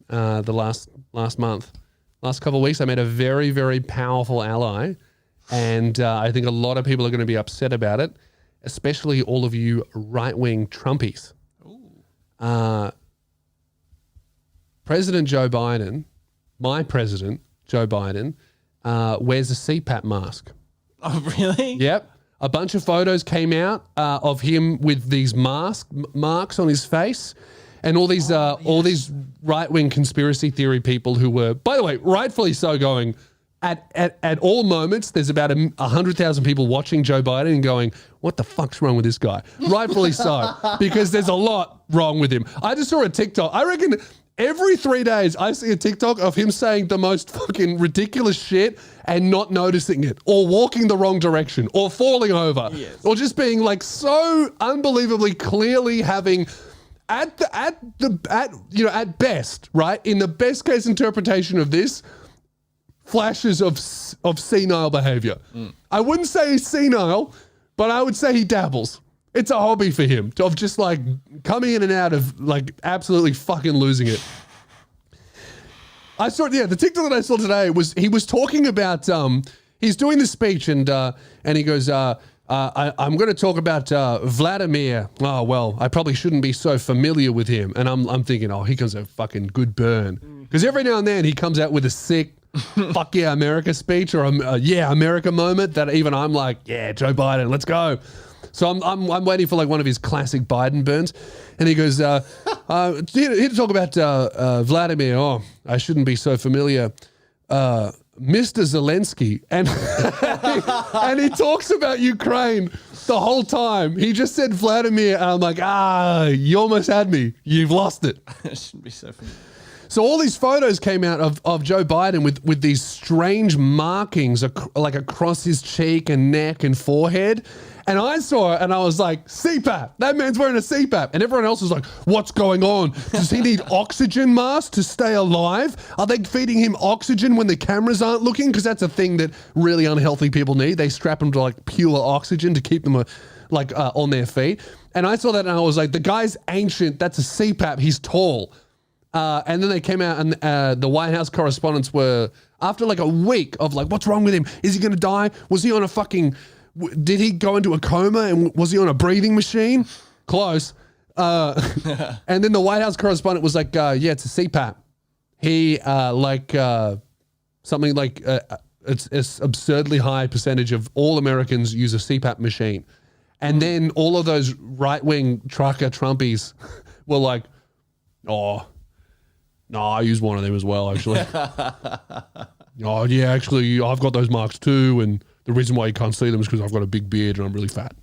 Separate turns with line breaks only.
the last month. Last couple of weeks, I made a very, very powerful ally. And I think a lot of people are going to be upset about it, especially all of you right-wing Trumpies. President Joe Biden, my president, Joe Biden, wears a CPAP mask.
Oh, really?
Yep. A bunch of photos came out of him with these marks on his face, and all these right-wing conspiracy theory people who were, by the way, rightfully so, going at all moments. There's about 100,000 people watching Joe Biden and going, "What the fuck's wrong with this guy?" Rightfully so, because there's a lot wrong with him. I just saw a TikTok. I reckon every 3 days I see a TikTok of him saying the most fucking ridiculous shit and not noticing it, or walking the wrong direction, or falling over, or just being like so unbelievably clearly having at best, right, in the best case interpretation of this, flashes of senile behavior. I wouldn't say he's senile, but I would say he dabbles. It's a hobby for him of just like coming in and out of like absolutely fucking losing it. I saw, the TikTok that I saw today he was talking about, he's doing this speech and he goes, I'm going to talk about Vladimir. Oh, well, I probably shouldn't be so familiar with him. And I'm thinking, oh, he comes a fucking good burn. Because every now and then he comes out with a sick, fuck yeah, America speech or a yeah, America moment that even I'm like, yeah, Joe Biden, let's go. So I'm waiting for like one of his classic Biden burns. And he goes, here to talk about Vladimir. Oh, I shouldn't be so familiar. Mr. Zelensky. And, and he talks about Ukraine the whole time. He just said Vladimir. And I'm like, you almost had me. You've lost it.
I shouldn't be so familiar.
So all these photos came out of Joe Biden with these strange markings like across his cheek and neck and forehead. And I saw it and I was like, CPAP. That man's wearing a CPAP. And everyone else was like, what's going on? Does he need oxygen masks to stay alive? Are they feeding him oxygen when the cameras aren't looking? Because that's a thing that really unhealthy people need. They strap them to like pure oxygen to keep them on their feet. And I saw that and I was like, the guy's ancient. That's a CPAP. He's tall. And then they came out and the White House correspondents were, after like a week of like, what's wrong with him? Is he going to die? Was he on a fucking, did he go into a coma and was he on a breathing machine? Close. And then the White House correspondent was like, yeah, it's a CPAP. He something like it's absurdly high percentage of all Americans use a CPAP machine. And then all of those right-wing trucker Trumpies were like, oh, no, I use one of them as well, actually. Oh, yeah, actually, I've got those marks too, and the reason why you can't see them is because I've got a big beard and I'm really fat.